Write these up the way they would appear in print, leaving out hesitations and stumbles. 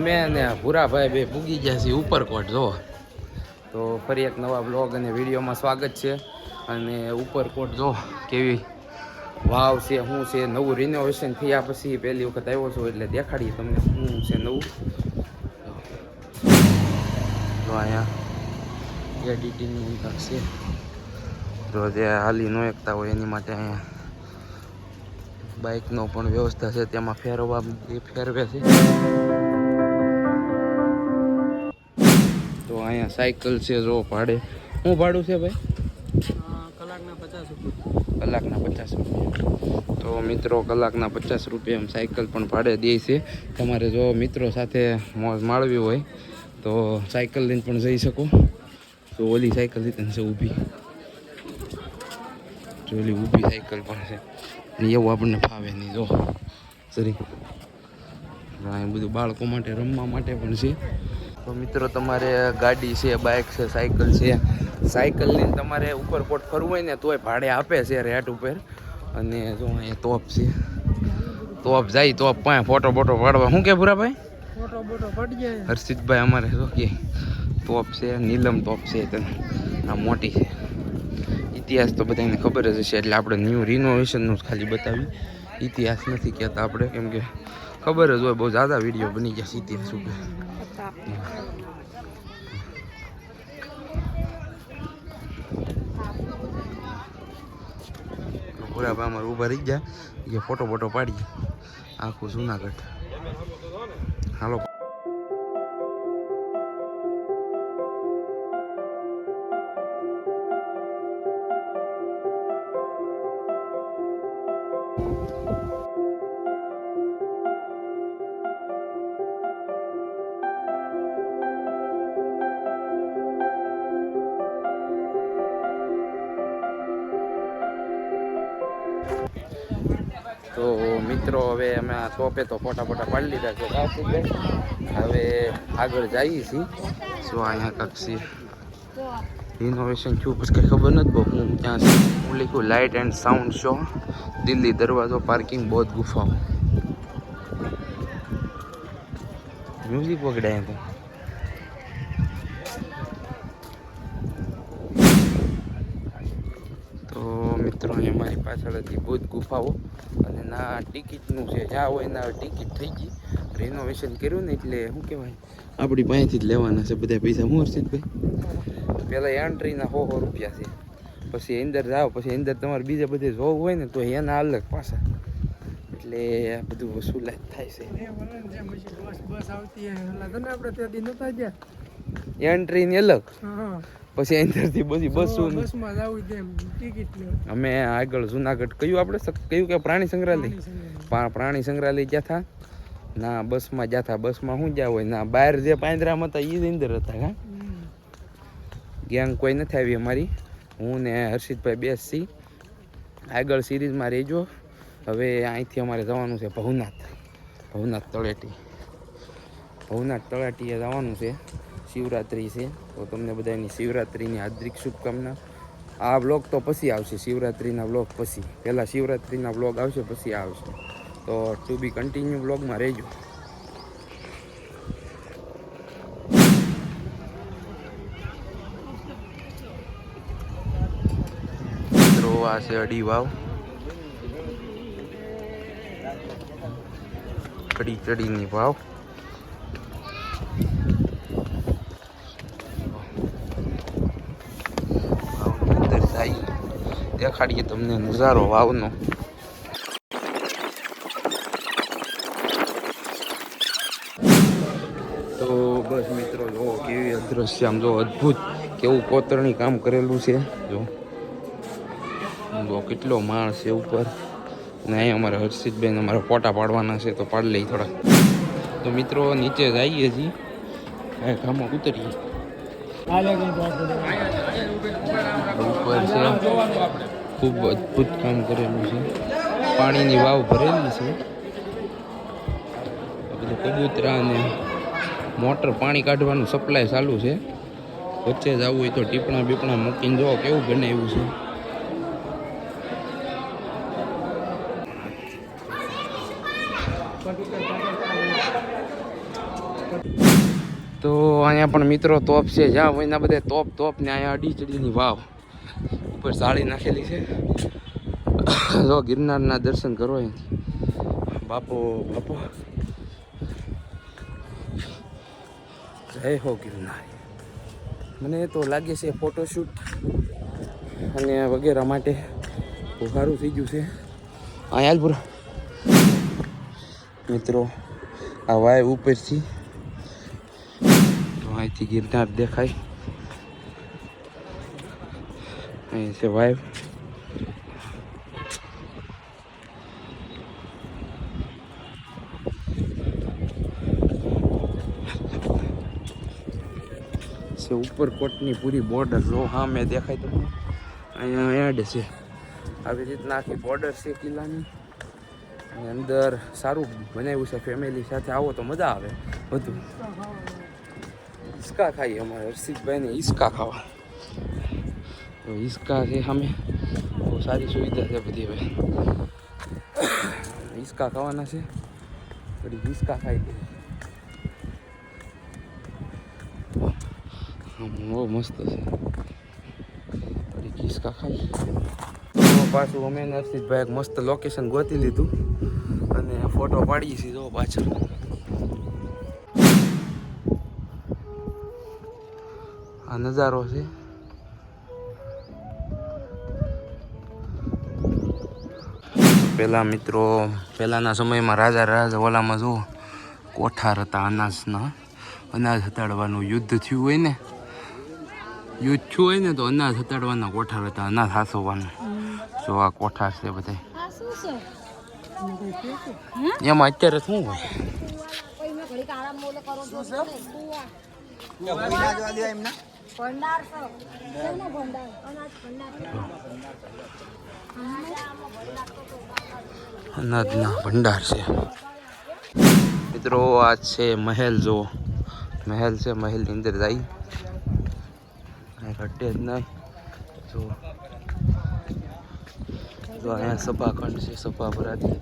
અમે ને ભૂરાભાઈ બે પૂગી ગયા છીએ ઉપરકોટ જો. તો ફરી એક નવા બ્લોગ અને વિડીયોમાં સ્વાગત છે. અને ઉપરકોટ જો કેવી વાવ છે, શું છે, નવું રિનોવેશન થયા પછી પહેલી વખત આવ્યો છું એટલે દેખાડીએ તમને શું છે નવું. તો અહીંયા એડિટિંગનું કાંક છે, જો જે હાલી ન એકતા હોય એની માટે અહીંયા બાઇકનો પણ વ્યવસ્થા છે, તેમાં ફેરવે છે. તો અહીંયા સાયકલ છે જો ભાડે. શું ભાડું છે ભાઈ? કલાકના 50 રૂપિયા. તો મિત્રો કલાકના 50 રૂપિયા એમ સાયકલ પણ ભાડે દે છે. તમારે જો મિત્રો સાથે મોજ માળવી હોય તો સાયકલ લઈને પણ જઈ શકો. તો ઓલી સાયકલ લીધી છે ઊભી, જો ઓલી ઊભી સાયકલ પણ છે. એવું આપણને ફાવે નહીં જો સરી. અહીં બધું બાળકો માટે રમવા માટે પણ છે. તો મિત્રો તમારે ગાડી છે, બાઇક છે, સાયકલ છે, સાયકલ લઈને તમારે ઉપરકોટ ફરવું હોય ને તોય ભાડે આપે છે રેટ ઉપર. અને જો અહીંયા તોપ છે, તોપ જાય તોપ પાસે ફોટો બોટો પાડવા. શું કે ભૂરાભાઈ? ફોટો બોટો પડી જાય. હર્ષિતભાઈ અમારે શું કે તોપ છે, નીલમ તોપ છે, આ મોટી છે. ઇતિહાસ તો બધાને ખબર જ હશે એટલે આપણે ન્યૂ રિનોવેશનનું જ ખાલી બતાવી, ઇતિહાસ નથી કહેતા આપણે, કેમ કે ખબર જ હોય બહુ જ્યાદા વિડીયો બની ગયા છે ઇતિહાસ ઉપર. પૂરા અમારે ઊભા રહી ગયા કે ફોટો બોટો પાડીએ આખું જુનાગઢ. હાલો. તો મિત્રો હવે અમે આ તોપે તો ફોટા ફોટા પાડી લીધા છે. હવે આગળ જઈએ છીએ. શું અહીંયા કાંક છે રિનોવેશન થયું પછી કંઈ ખબર નથી બહુ. હું ત્યાં હું લખ્યું light and sound show, Delhi દરવાજો, પાર્કિંગ, બૌદ્ધ ગુફાઓ. મ્યુઝિક વગડાય તો મિત્રો અહીંયા મારી પાછળ હતી બૌદ્ધ ગુફાઓ. અને ના ટિકિટનું છે, જ્યાં હોય ના ટિકિટ થઈ ગઈ. રિનોવેશન કર્યું ને એટલે શું કહેવાય આપણી પાસેથી જ લેવાના છે બધા પૈસા. હું હર્ષિતભાઈ પહેલાં એન્ટ્રીના 100 રૂપિયા છે, પછી અંદર જાઓ, પછી અંદર તમારે બીજા બધે જોવું હોય ને તો એના અલગ પાછા. એટલે આ બધું વસૂલાત થાય છે. એન્ટ્રીની અલગ, પછી અંદરથી બધી બસમાં અમે આગળ જુનાગઢ કયું આપણે કયું કે પ્રાણી સંગ્રહાલય, પ્રાણી સંગ્રહાલય ગયા હતા ના, બસમાં ગયા હતા. બસમાં શું જ્યાં હોય ના, બહાર જે પાંજરામાં હતા એ અંદર હતા. હા, ગેંગ કોઈ નથી આવી અમારી. હું ને હર્ષિતભાઈ બેસી આગળ સિરીઝમાં રહેજો. હવે અહીંથી અમારે જવાનું છે ભવનાથ તળેટીએ જવાનું છે. શિવરાત્રિ છે તો તમને બધાની શિવરાત્રિની હાર્દિક શુભકામના. આ બ્લોગ તો પછી આવશે, શિવરાત્રિના બ્લોગ પછી. પહેલાં શિવરાત્રિના બ્લોગ આવશે પછી આવશે, તો ટુ બી કન્ટિન્યુ બ્લોગમાં રહેજો. મિત્રો આ છે અડી વાવ, અડી ચડીની વાવ. દેખાડીએ તમને નજારો વાવનો. તો બસ મિત્રો જો કેવી અદ્રશ્ય આમ જો અદ્ભુત કેવું કોતરણી કામ કરેલું છે. જો કેટલો માળ છે ઉપર. ને અહીં અમારે હર્ષિતબેન અમારા ફોટા પાડવાના છે તો પાડી લઈ થોડા. તો મિત્રો નીચે જઈએ છીએ, ગામમાં ઉતરીએ. ઉપર છે ખૂબ અદ્ભુત કામ કરેલું છે. પાણીની વાવ ભરેલી છે. બધું કબૂતરા અને મોટર પાણી કાઢવાનું સપ્લાય ચાલુ છે. વચ્ચે જવું હોય તો ટીપણા બીપણા મૂકીને જો કેવું બનાવ્યું છે. તો અહીંયા પણ મિત્રો તોપ છે, જ્યાં હોય બધા તોપ ને અહીંયા અડી ચડીની વાવ ઉપર સાડી નાખેલી છે. જો ગિરનારના દર્શન કરો અહીંથી. બાપો જય હો ગિરનાર. મને તો લાગે છે ફોટોશૂટ અને વગેરે માટે બહુ સારું થઈ ગયું છે. અહીંયા જ પૂરા મિત્રો આ વાય ઉપરથી અહીંથી ગિરનાર દેખાય. અહીં છે વાય. ઉપરકોટની પૂરી બોર્ડર જો હા મેં દેખાય તમને અહીંયા એડ છે. આવી રીતના આખી બોર્ડર છે કિલ્લાની. અને અંદર સારું બનાવ્યું છે. ફેમિલી સાથે આવો તો મજા આવે. બધું હિસકા ખાઈએ અમારે હર્ષિતભાઈને હિસકા ખાવા. તો હિસકા છે સામે બહુ સારી સુવિધા છે બધી. હવે હિસકા ખાવાના છે. બધી હિસકા ખાઈ દે. બહુ મસ્ત છે. હિસકા ખાઈ પાછું અમે હર્ષિતભાઈ એક મસ્ત લોકેશન ગોતી લીધું અને ફોટો પાડીએ છીએ. જો પાછળ આ નજારો છે. પેલા મિત્રો પહેલાંના સમયમાં રાજા ઓલામાં જો કોઠાર હતા અનાજ હતાડવાનું યુદ્ધ થયું હોય ને તો અનાજ હતાડવાના કોઠાર હતા. અનાજ હાસવવાનું. જો આ કોઠાર છે બધા. એમાં અત્યારે શું હોય? અનાજના ભંડાર છે મિત્રો. આ છે મહેલ. જો મહેલ છે. મહેલની અંદર જાય ઘટે જ નહીં. જો અહીંયા સભાખંડ છે. સભા ભરાતી.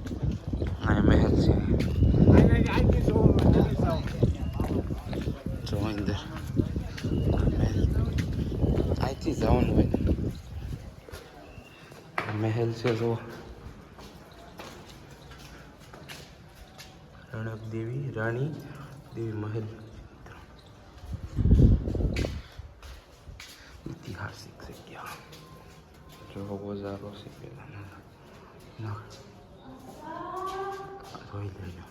અહીંયા મહેલ છે. જો અંદર મહેલ અહીંથી જવાનું હોય. મહેલ છે. જો રાણી દેવી મહેલ. ઐતિહાસિક જગ્યા. જો બજારો છે પેલા જોઈ લેજો.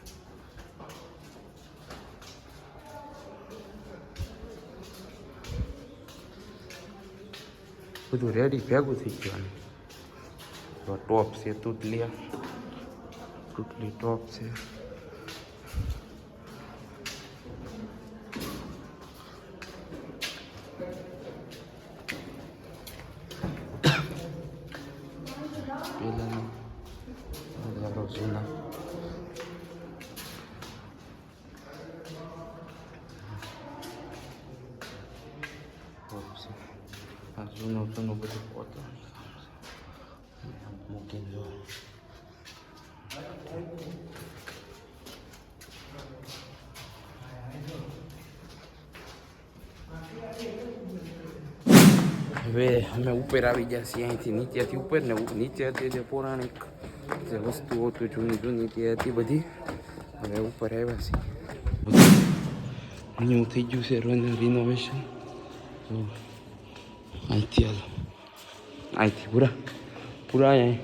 બધું રેડી ભેગું થઈ ગયું. તો ટોપ છે તૂટલી ટોપ છે. પેલાનો જૂના જૂનું બધું પોતાનું મૂકીને જો. હવે અમે ઉપર આવી ગયા છીએ. અહીંથી નીચેથી ઉપર ને નીચે હતી જે પૌરાણિક જે વસ્તુઓ હતી જૂની તે હતી બધી. હવે ઉપર આવ્યા છીએ. ન્યૂ થઈ ગયું છે રિનોવેશન. તો અહીંથી પૂરા અહીંયા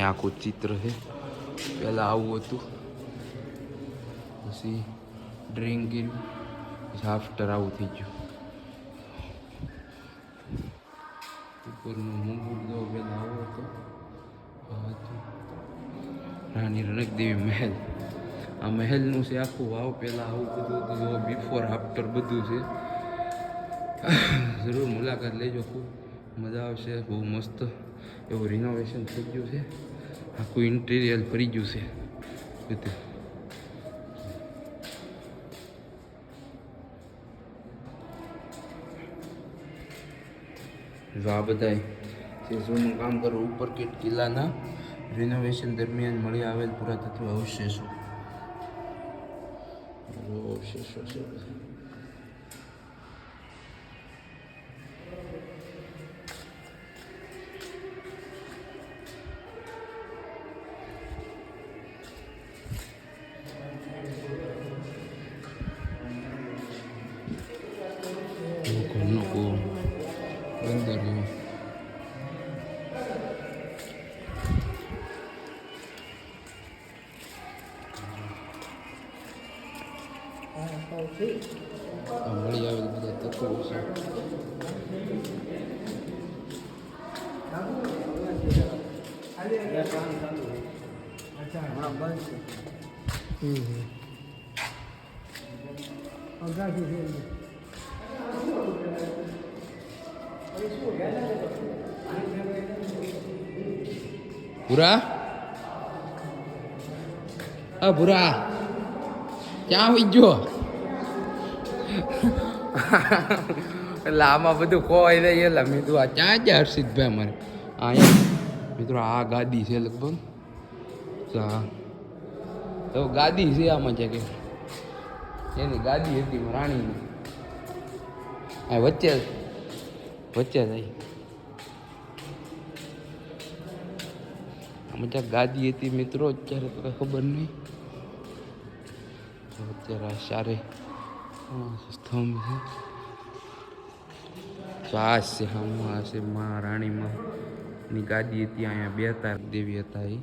આખું ચિત્ર છે. પહેલાં આવું હતું, પછી ડ્રિંક કર્યું, પછી આફ્ટર આવું થઈ ગયું. ઉપરનું મુગુટ દો પહેલાં આવો હતો. રાણી રણકદેવી મહેલ. આ મહેલનું છે આખું વાવ. પહેલાં આવું બધું હતું. બિફોર આફ્ટર બધું છે. જરૂર મુલાકાત લેજો. ખૂબ મજા આવશે. બહુ મસ્ત એવું રિનોવેશન થઈ ગયું છે. આખું ઇન્ટિરિયર ફરી ગયું છે બધું. જો આ બધા જે જૂનું કામ કરો ઉપરકેટ કિલ્લાના રિનોવેશન દરમિયાન મળી આવેલ પુરાતત્વ અવશેષો. અવશેષો છે. ઘરનો કૂવો બંદરિયો મળી આવે બધા તત્વો છે. ભૂરા આ ભૂરા ક્યાં હોઈ ગયો? એટલે આમાં બધું ખોવાઈ જાય એટલે મિત્રો આ ક્યાં ગયા હર્ષિતભાઈ અમારે અહીંયા મિત્રો આ ગાદી છે લગભગ હા તો ગાદી છે આમાં છે કે એની ગાદી હતી રાણીની આ વચ્ચે જાય આમાં જ્યાં ગાદી હતી મિત્રો અત્યારે તો કઈ ખબર નહીં અત્યારે સારે સ્તંભ છે શ્વાસ છે હા છે માં રાણીમાં ની ગાદી હતી અહીંયા બેતા દેવી હતા એ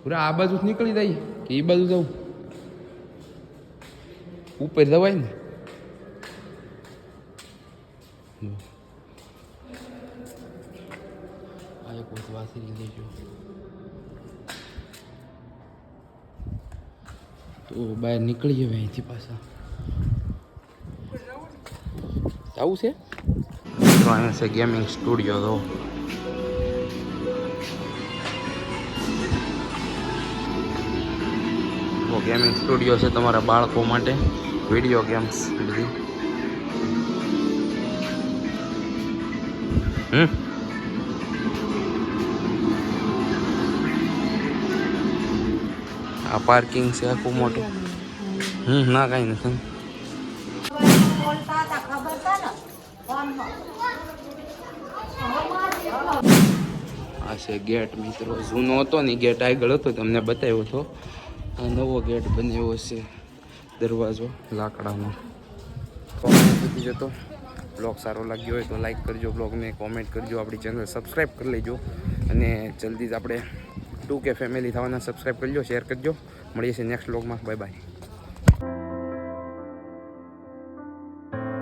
પૂરા આ બાજુ નીકળી જાય કે એ બાજુ જવું ઉપર જવાય ને આ એક વખત વાસી લેજો તો બહાર નીકળી જવાય અહીંથી પાછા આવું છે તો અહીંયા છે ગેમિંગ સ્ટુડિયો તો ગેમિંગ સ્ટુડિયો છે તમારા બાળકો માટે વિડીયો ગેમ્સ બધી આ પાર્કિંગ છે આખું મોટું ના કાંઈ નથી આ છે ગેટ મિત્રો જૂનો હતો ને ગેટ આગળ હતો તમને બતાવ્યો હતો આ નવો ગેટ બન્યો છે દરવાજો લાકડાનો સુધી જતો બ્લોગ સારો લાગ્યો હોય તો લાઈક કરજો બ્લોગને કોમેન્ટ કરજો આપણી ચેનલ સબસ્ક્રાઈબ કરી લેજો અને જલ્દી જ આપણે 2K ફેમિલી થવાના સબસ્ક્રાઈબ કરજો શેર કરજો મળીએ છીએ નેક્સ્ટ બ્લોગમાં બાય બાય